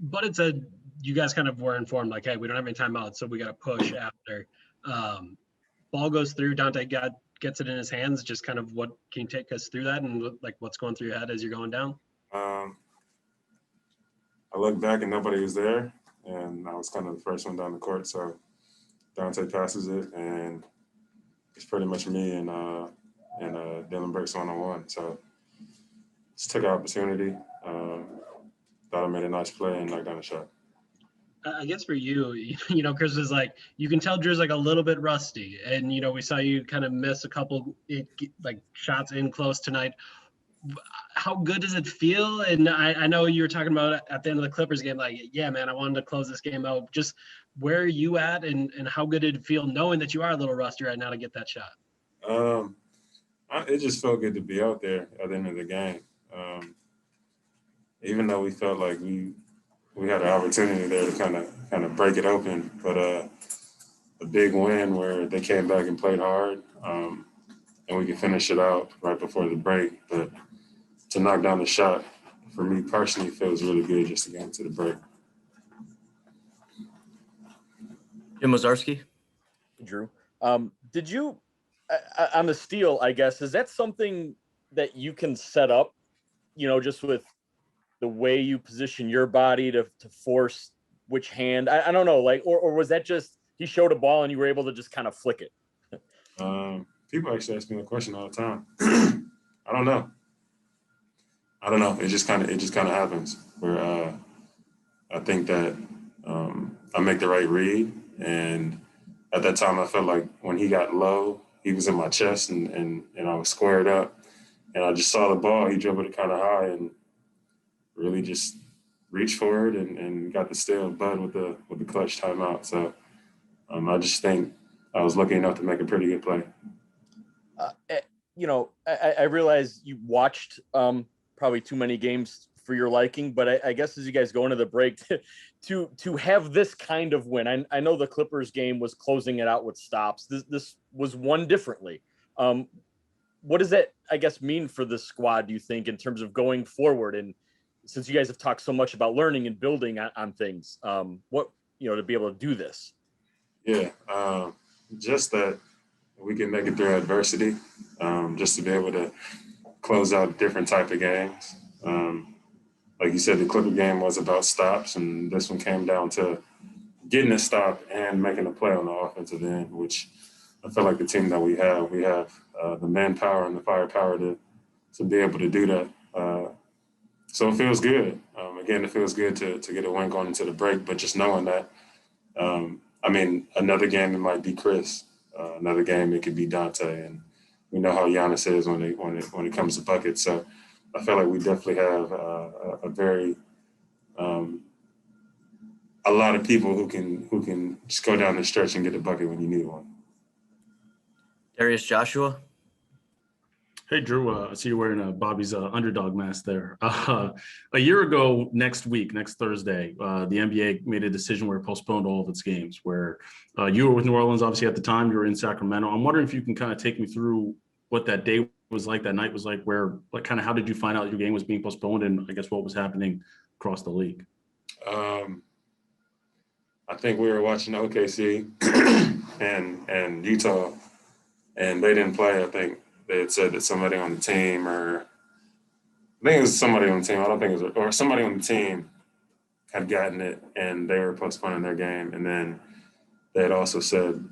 but you guys kind of were informed like, hey, we don't have any timeouts, so we got to push after. Ball goes through. Dante gets it in his hands. Just kind of what can you take us through that and like what's going through your head as you're going down? I looked back and nobody was there, and I was kind of the first one down the court. So Dante passes it, and it's pretty much me and Dylan Burks one-on-one. So just took an opportunity. Thought I made a nice play and knocked down a shot. I guess for you, Chris was like, you can tell Jrue's like a little bit rusty, and we saw you kind of miss a couple like shots in close tonight. How good does it feel? And I know you were talking about at the end of the Clippers game, like, yeah, man, I wanted to close this game out. Just where are you at, and how good did it feel knowing that you are a little rusty right now to get that shot? It just felt good to be out there at the end of the game. Even though we felt like we had an opportunity there to kind of break it open, but a big win where they came back and played hard, and we could finish it out right before the break. But to knock down the shot, for me personally, feels really good just to get into the break. Jim Wazarski. Jrue. Did you, on the steal, I guess, is that something that you can set up, just with the way you position your body to force which hand? I don't know, like, or was that just he showed a ball and you were able to just kind of flick it? People actually ask me the question all the time. I don't know. It just kind of happens where I think that I make the right read, and at that time I felt like when he got low, he was in my chest and I was squared up, and I just saw the ball. He dribbled it kind of high and really just reached for it and got the steal of Bud with the clutch timeout. So I just think I was lucky enough to make a pretty good play. I realize you watched probably too many games for your liking, but I guess as you guys go into the break, to have this kind of win, I know the Clippers game was closing it out with stops. This was won differently. What does that, I guess, mean for the squad, do you think, in terms of going forward? And since you guys have talked so much about learning and building on things, what, to be able to do this? Yeah, just that we can make it through adversity, just to be able to close out different type of games. Like you said, the Clipper game was about stops, and this one came down to getting a stop and making a play on the offensive end, which I feel like the team that we have the manpower and the firepower to be able to do that. So it feels good. Again, it feels good to get a win going into the break, but just knowing that, another game it might be Chris. Another game it could be Dante, and we know how Giannis is when it comes to buckets. So I feel like we definitely have a very a lot of people who can just go down the stretch and get a bucket when you need one. Darius Joshua. Hey, Jrue, I see you're wearing Bobby's underdog mask there. A year ago, next Thursday, the NBA made a decision where it postponed all of its games, where you were with New Orleans, obviously, at the time. You were in Sacramento. I'm wondering if you can kind of take me through what that day was like, that night was like, where, like, kind of how did you find out your game was being postponed, and I guess what was happening across the league? I think we were watching OKC and Utah, and they didn't play. I think they had said that somebody on the team, or I think it was somebody on the team. I don't think it was, or somebody on the team had gotten it, and they were postponing their game. And then they had also said,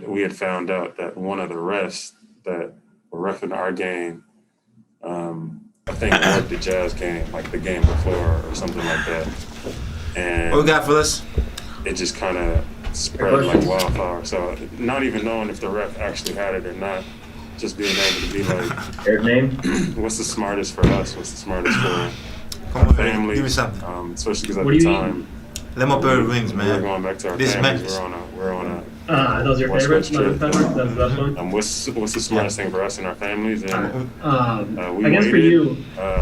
we had found out that one of the refs that were reffing our game, I think worked the Jazz game, like the game before or something like that. And what we got for this? It just kind of spread like wildfire. So not even knowing if the ref actually had it or not, just being able to be like, their name? What's the smartest for us? What's the smartest for Come our on, family? give me something. Especially because at the time, let my bird wings, man. We're going back to our This families. is We're on a Those are your favorites? Trip. That's the best one? What's the smartest thing for us and our families? And we I guess waited, for you,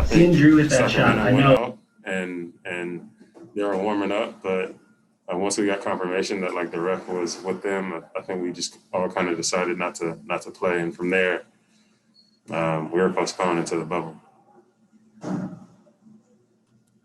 seeing Jrue with that Sacramento shot, I went know. out and they were warming up, but once we got confirmation that like the ref was with them, I think we just all kind of decided not to play, and from there, we were postponed into the bubble.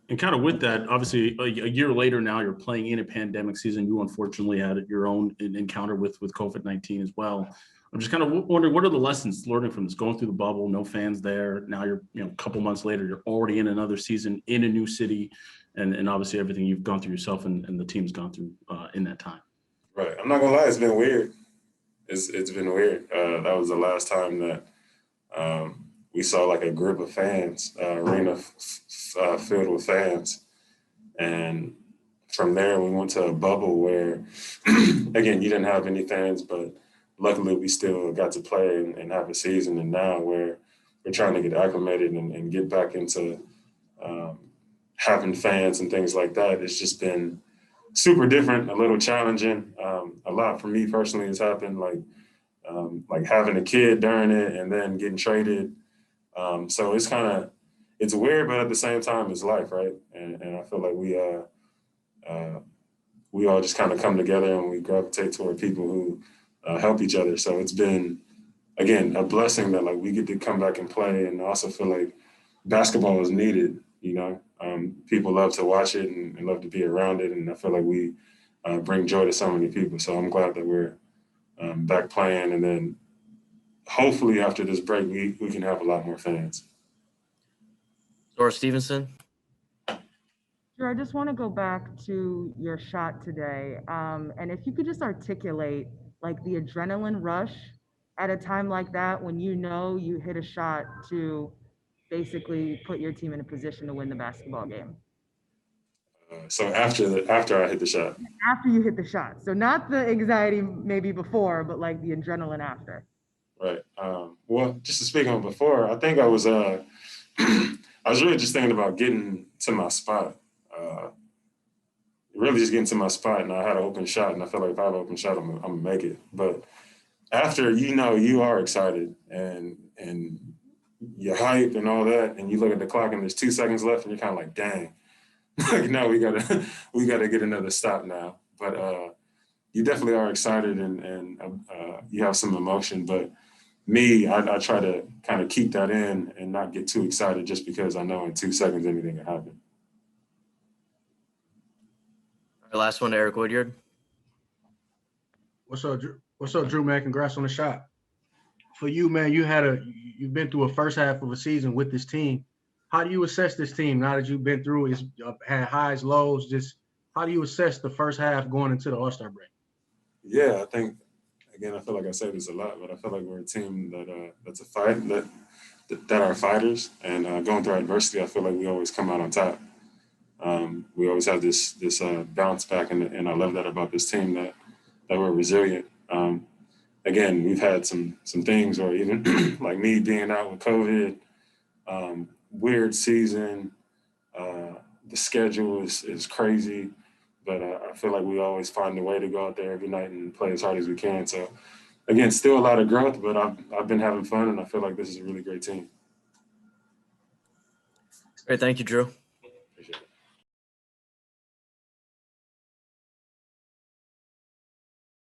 And kind of with that, obviously, a year later now, you're playing in a pandemic season. You unfortunately had your own encounter with COVID-19 as well. I'm just kind of wondering, what are the lessons learning from this? Going through the bubble, no fans there. Now you're, a couple months later, you're already in another season in a new city, and obviously everything you've gone through yourself and the team's gone through in that time. Right. I'm not gonna lie, it's been weird. It's been weird. That was the last time that we saw like a group of fans, arena filled with fans. And from there, we went to a bubble where, again, you didn't have any fans, but luckily we still got to play and have a season. And now we're trying to get acclimated and get back into having fans and things like that. It's just been super different, a little challenging. A lot for me personally has happened, like having a kid during it and then getting traded. So it's weird, but at the same time, it's life, right? And I feel like we all just kind of come together and we gravitate toward people who help each other. So it's been, again, a blessing that like we get to come back and play, and also feel like basketball is needed. People love to watch it and love to be around it, and I feel like we bring joy to so many people. So I'm glad that we're back playing, and then hopefully after this break, we can have a lot more fans. Dora Stevenson. Sure, I just want to go back to your shot today. And if you could just articulate like the adrenaline rush at a time like that, when you hit a shot to basically put your team in a position to win the basketball game. So after I hit the shot. After you hit the shot. So not the anxiety maybe before, but like the adrenaline after. Right. Well, just to speak on before, I think I was really just thinking about getting to my spot. Really just getting to my spot, and I had an open shot, and I felt like if I have an open shot, I'm gonna make it. But after, you are excited and you're hyped and all that, and you look at the clock and there's 2 seconds left, and you're kind of like, dang, like now we gotta get another stop now. But you definitely are excited and you have some emotion. But me, I try to kind of keep that in and not get too excited just because I know in 2 seconds anything can happen. Our last one to Eric Woodyard. What's up, Jrue, man? Congrats on the shot. For you, man, you've been through a first half of a season with this team. How do you assess this team now that you've been through it, had highs, lows? Just how do you assess the first half going into the All-Star break? Yeah, I think, again, I feel like I say this a lot, but I feel like we're a team that's a fight, that are fighters, and going through adversity, I feel like we always come out on top. We always have this bounce back, and I love that about this team, that we're resilient. Again, we've had some things, or even like me being out with COVID, weird season. The schedule is crazy, but I feel like we always find a way to go out there every night and play as hard as we can. So, again, still a lot of growth, but I've been having fun, and I feel like this is a really great team. Great, thank you, Jrue.